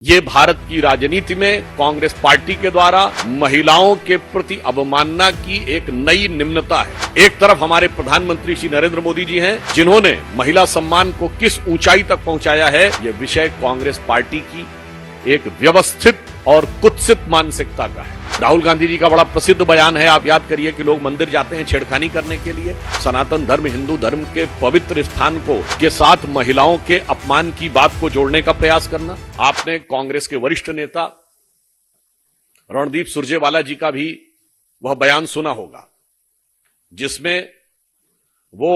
ये भारत की राजनीति में कांग्रेस पार्टी के द्वारा महिलाओं के प्रति अवमानना की एक नई निम्नता है। एक तरफ हमारे प्रधानमंत्री श्री नरेंद्र मोदी जी हैं, जिन्होंने महिला सम्मान को किस ऊंचाई तक पहुंचाया है, यह विषय कांग्रेस पार्टी की एक व्यवस्थित और कुत्सित मानसिकता का है। राहुल गांधी जी का बड़ा प्रसिद्ध बयान है, आप याद करिए, कि लोग मंदिर जाते हैं छेड़खानी करने के लिए। सनातन धर्म, हिंदू धर्म के पवित्र स्थान को के साथ महिलाओं के अपमान की बात को जोड़ने का प्रयास करना। आपने कांग्रेस के वरिष्ठ नेता रणदीप सुरजेवाला जी का भी वह बयान सुना होगा, जिसमें वो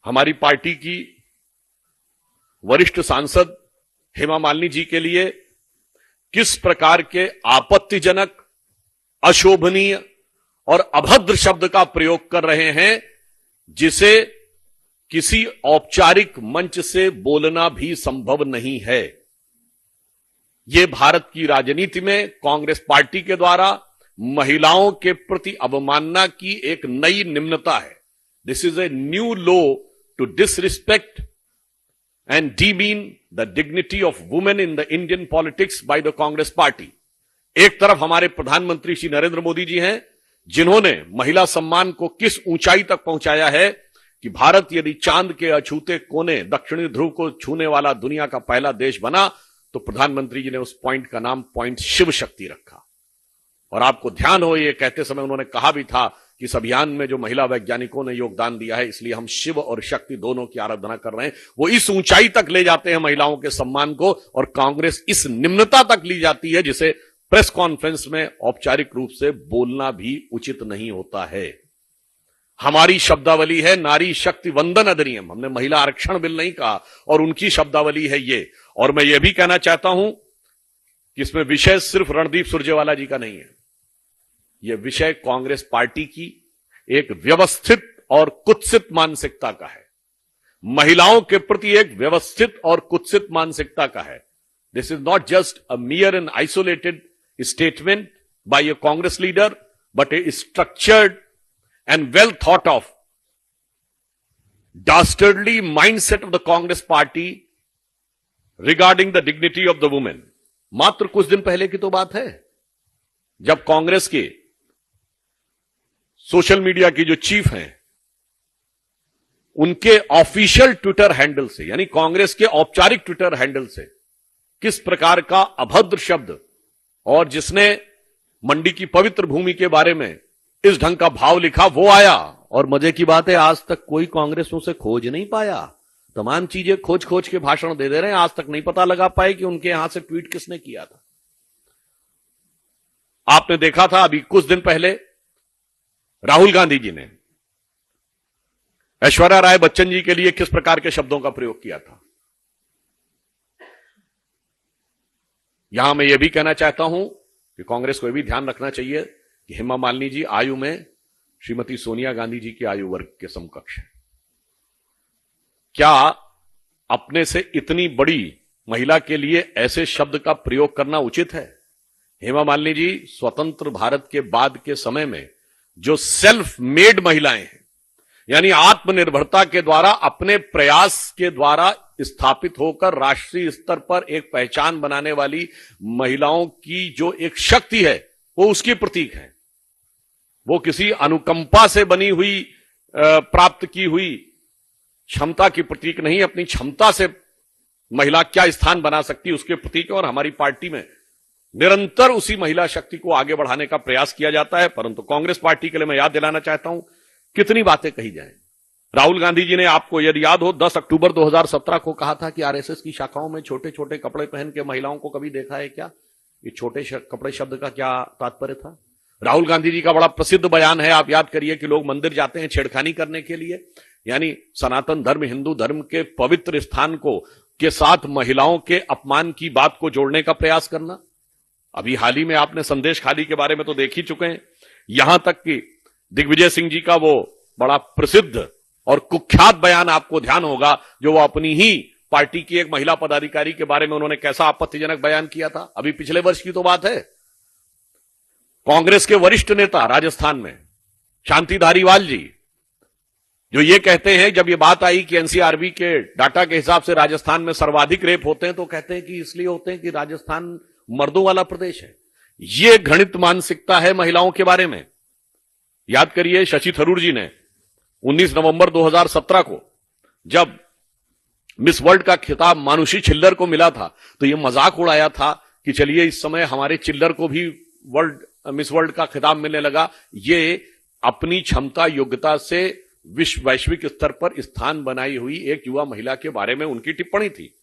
हमारी पार्टी की वरिष्ठ सांसद हेमा मालिनी जी के लिए किस प्रकार के आपत्तिजनक, अशोभनीय और अभद्र शब्द का प्रयोग कर रहे हैं, जिसे किसी औपचारिक मंच से बोलना भी संभव नहीं है। यह भारत की राजनीति में कांग्रेस पार्टी के द्वारा महिलाओं के प्रति अवमानना की एक नई निम्नता है। This is a new low to disrespect and demean the dignity of women in the Indian politics by the Congress party। एक तरफ हमारे प्रधानमंत्री श्री नरेंद्र मोदी जी हैं, जिन्होंने महिला सम्मान को किस ऊंचाई तक पहुंचाया है कि भारत यदि चांद के अछूते कोने दक्षिणी ध्रुव को छूने वाला दुनिया का पहला देश बना, तो प्रधानमंत्री जी ने उस पॉइंट का नाम पॉइंट शिव शक्ति रखा। और आपको ध्यान हो, ये कहते समय उन्होंने कहा भी था कि इस अभियान में जो महिला वैज्ञानिकों ने योगदान दिया है, इसलिए हम शिव और शक्ति दोनों की आराधना कर रहे हैं। वो इस ऊंचाई तक ले जाते हैं महिलाओं के सम्मान को, और कांग्रेस इस निम्नता तक ली जाती है, जिसे प्रेस कॉन्फ्रेंस में औपचारिक रूप से बोलना भी उचित नहीं होता है। हमारी शब्दावली है नारी शक्ति वंदन अधिनियम। हमने महिला आरक्षण बिल नहीं कहा, और उनकी शब्दावली है ये। और मैं ये भी कहना चाहता हूं कि इसमें विषय सिर्फ रणदीप सुरजेवाला जी का नहीं है, यह विषय कांग्रेस पार्टी की एक व्यवस्थित और कुत्सित मानसिकता का है। महिलाओं के प्रति एक व्यवस्थित और कुत्सित मानसिकता का है। This is not just a mere and isolated statement by a Congress leader, but a structured and well thought of dastardly mindset of the Congress party regarding the dignity of the women. मात्र कुछ दिन पहले की तो बात है, जब कांग्रेस के सोशल मीडिया की जो चीफ हैं, उनके ऑफिशियल ट्विटर हैंडल से, यानी कांग्रेस के औपचारिक ट्विटर हैंडल से, किस प्रकार का अभद्र शब्द, और जिसने मंडी की पवित्र भूमि के बारे में इस ढंग का भाव लिखा, वो आया। और मजे की बात है, आज तक कोई कांग्रेस उसे खोज नहीं पाया। तमाम चीजें खोज खोज के भाषण दे रहे हैं, आज तक नहीं पता लगा पाए कि उनके यहां से ट्वीट किसने किया था। आपने देखा था अभी कुछ दिन पहले राहुल गांधी जी ने ऐश्वर्या राय बच्चन जी के लिए किस प्रकार के शब्दों का प्रयोग किया था। यहां मैं यह भी कहना चाहता हूं कि कांग्रेस को यह भी ध्यान रखना चाहिए कि हेमा मालिनी जी आयु में श्रीमती सोनिया गांधी जी की आयु वर्ग के समकक्ष है। क्या अपने से इतनी बड़ी महिला के लिए ऐसे शब्द का प्रयोग करना उचित है? हेमा मालिनी जी स्वतंत्र भारत के बाद के समय में जो सेल्फ मेड महिलाएं हैं, यानी आत्मनिर्भरता के द्वारा, अपने प्रयास के द्वारा स्थापित होकर राष्ट्रीय स्तर पर एक पहचान बनाने वाली महिलाओं की जो एक शक्ति है, वो उसकी प्रतीक है। वो किसी अनुकंपा से बनी हुई, प्राप्त की हुई क्षमता की प्रतीक नहीं, अपनी क्षमता से महिला क्या स्थान बना सकती है उसके प्रतीक है। और हमारी पार्टी में निरंतर उसी महिला शक्ति को आगे बढ़ाने का प्रयास किया जाता है। परंतु कांग्रेस पार्टी के लिए मैं याद दिलाना चाहता हूं, कितनी बातें कही जाएं। राहुल गांधी जी ने, आपको यदि याद हो, 10 अक्टूबर 2017 को कहा था कि आरएसएस की शाखाओं में छोटे छोटे कपड़े पहन के महिलाओं को कभी देखा है क्या? ये छोटे कपड़े शब्द का क्या तात्पर्य था? राहुल गांधी जी का बड़ा प्रसिद्ध बयान है, आप याद करिए, कि लोग मंदिर जाते हैं छेड़खानी करने के लिए, यानी सनातन धर्म, हिंदू धर्म के पवित्र स्थान को के साथ महिलाओं के अपमान की बात को जोड़ने का प्रयास करना। अभी हाल ही में आपने संदेश खाली के बारे में तो देख ही चुके हैं। यहां तक कि दिग्विजय सिंह जी का वो बड़ा प्रसिद्ध और कुख्यात बयान आपको ध्यान होगा, जो वो अपनी ही पार्टी की एक महिला पदाधिकारी के बारे में उन्होंने कैसा आपत्तिजनक बयान किया था। अभी पिछले वर्ष की तो बात है, कांग्रेस के वरिष्ठ नेता राजस्थान में शांति धारीवाल जी, जो ये कहते हैं, जब ये बात आई कि एनसीआरबी के डाटा के हिसाब से राजस्थान में सर्वाधिक रेप होते हैं, तो कहते हैं कि इसलिए होते हैं कि राजस्थान मर्दों वाला प्रदेश है। ये घृणित मानसिकता है महिलाओं के बारे में। याद करिए, शशि थरूर जी ने 19 नवंबर 2017 को जब मिस वर्ल्ड का खिताब मानुषी छिल्लर को मिला था, तो यह मजाक उड़ाया था कि चलिए इस समय हमारे चिल्लर को भी मिस वर्ल्ड का खिताब मिलने लगा। ये अपनी क्षमता योग्यता से वैश्विक स्तर पर स्थान बनाई हुई एक युवा महिला के बारे में उनकी टिप्पणी थी।